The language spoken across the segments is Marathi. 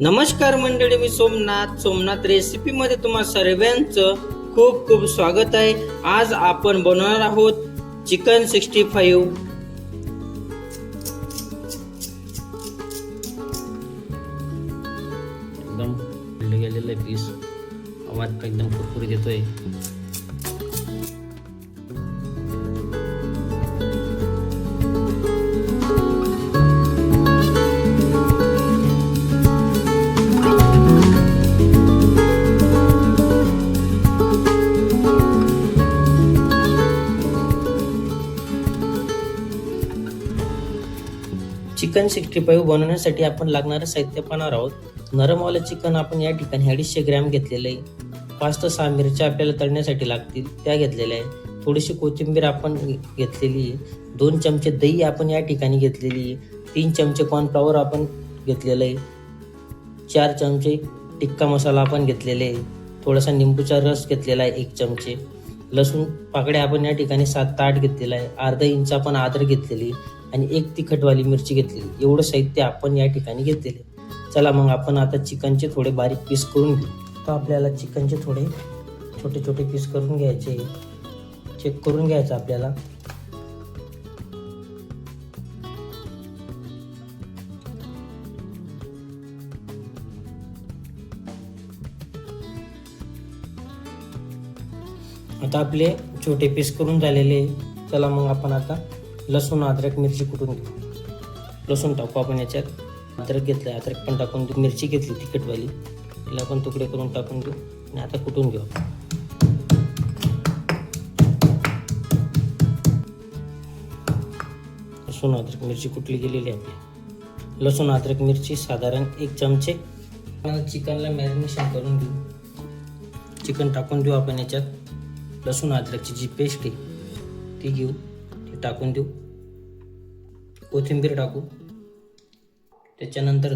नमस्कार मंडळी, मी सोमनाथ रेसिपीमध्ये तुम्हा सर्वांचं खूप खूप स्वागत आहे. आज आपण बनवणार आहोत चिकन 65. एकदम गेलेलं आहे पीस, आवाज एकदम कुरकुरीत येतोय. चिकन 65 बनवण्यासाठी आपण लागणारं साहित्य पाहणार आहोत. नरमवालं चिकन आपण या ठिकाणी 250 ग्रॅम घेतलेलं आहे. 5 ते 6 मिरच्या आपल्याला तळण्यासाठी लागतील, त्या घेतलेल्या आहे. थोडीशी कोथिंबीर आपण घेतलेली आहे. 2 चमचे दही आपण या ठिकाणी घेतलेली आहे. 3 चमचे कॉर्नफ्लॉवर आपण घेतलेलं आहे. 4 चमचे टिक्का मसाला आपण घेतलेले आहे. थोडासा निंबूचा रस घेतलेला आहे 1 चमचे. लसूण पाकळ्या आपण या ठिकाणी 7 ते 8 घेतलेला आहे. अर्धा इंच आपण अद्रक घेतलेली आणि 1 तिखटवाली मिरची घेतलेली. एवढं साहित्य आपण या ठिकाणी घेतलेले. चला मग आपण आता चिकनचे थोडे बारीक पीस करून घेऊ. तर आपल्याला चिकनचे थोडे छोटे छोटे पीस करून घ्यायचे. चेक करून घ्यायचं आपल्याला. आता आपले छोटे पीस करून झालेले. चला मग आपण आता लसूण अद्रक मिरची कुटून घेऊ. लसूण टाकू आपण याच्यात. अद्रक घेतलं, अद्रक पण टाकून देऊ. मिरची घेतली तिखटवाली, तिला पण तुकडे करून टाकून देऊ आणि आता कुटून घेऊ. लसूण अद्रक मिरची कुटली गेलेली आहे आपली. लसूण अद्रक मिरची साधारण 1 चमचे. चिकनला मॅरिनेशन करून घेऊ. चिकन टाकून देऊ आपण याच्यात. लसूण अद्रकची जी पेस्ट आहे ती घेऊ, ती टाकून देऊ. कोथिंबीर टाकू. त्याच्यानंतर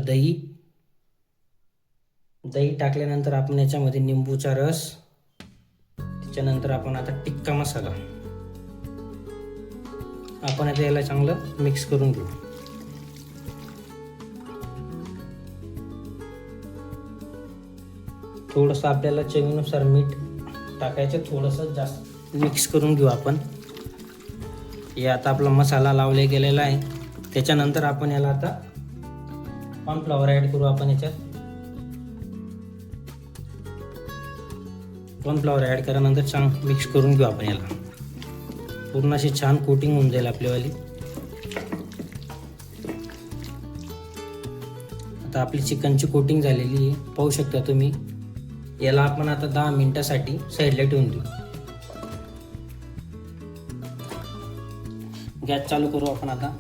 दही टाकल्यानंतर आपण याच्यामध्ये निंबूचा रस. त्याच्यानंतर आपण आता टिक्का मसाला आपण आता याला चांगलं मिक्स करून घेऊ. थोडंसं आपल्याला चवीनुसार मीठ टाकायचं, थोडंसं जास्त मिक्स करून घेऊ आपण. हे आता आपला मसाला लावला गेलेला आहे. त्याच्यानंतर आपण याला आता कॉर्नफ्लॉवर ॲड करू आपण याच्यात. कॉर्नफ्लॉवर ॲड केल्यानंतर छान मिक्स करून घेऊ आपण याला. पूर्ण अशी छान कोटिंग होऊन जाईल आपल्यावाली. आता आपली चिकनची कोटिंग झालेली आहे, पाहू शकता तुम्ही. याला आपण आता 10 मिनिटासाठी साईडला ठेवून देऊ. गॅस चालू करू आपण आता.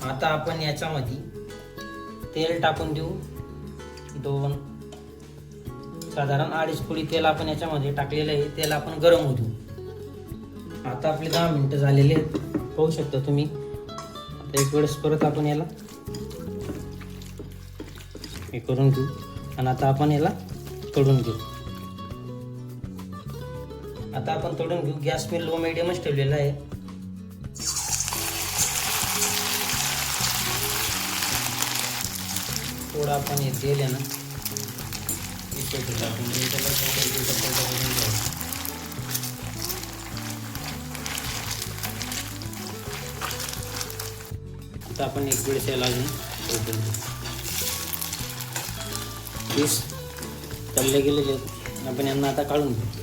आता आपण याच्यामध्ये तेल टाकून देऊ. साधारण 2.5 पोळी तेल आपण याच्यामध्ये टाकलेलं आहे. तेल आपण गरम होऊ देऊ. आता आपले 10 मिनिटं झालेले आहेत, पाहू शकता तुम्ही. आता एक वेळेस परत आपण याला हे करून घेऊ आणि आता आपण याला तळून घेऊ. आता आपण तळून घेऊ. गॅस मी लो मिडियमच ठेवलेला आहे. थोडं आपण हे तेल आहे ना आता आपण एक वेळेस याला अजून पीस तळले गेलेले आहेत. आपण यांना आता काढून घेऊ.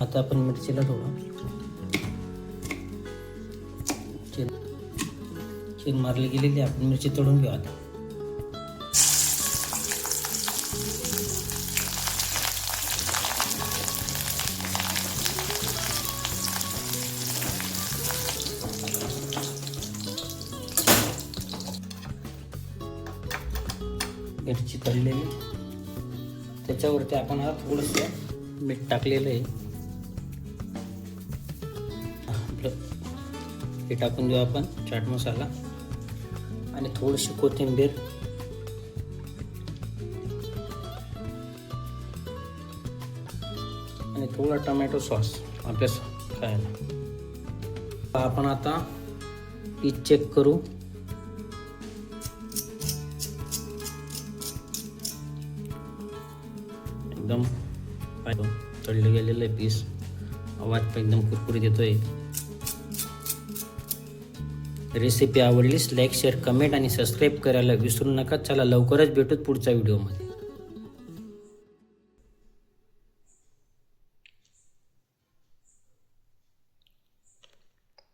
आता आपण मिरचीला थोडं चीन मारली गेलेली. आपण मिरची तळून घेऊ आता. मिरची तळलेले. त्याच्यावरती आपण हा थोडंसं मीठ टाकलेलं आहे. आपलं हे टाकून देऊ आपण चाट मसाला आणि थोडीशी कोथिंबीर. आणि थोडा टोमॅटो सॉस आपल्या खायला. आपण आता पीस चेक करू. एकदम तळले गेलेलं आहे पीस. आवाज पण एकदम कुरकुरीत येतोय. रेसिपी आवडलीस लाईक शेअर कमेंट आणि सबस्क्राईब करायला विसरू नका. चला लवकरच भेटूत पुढच्या व्हिडिओमध्ये.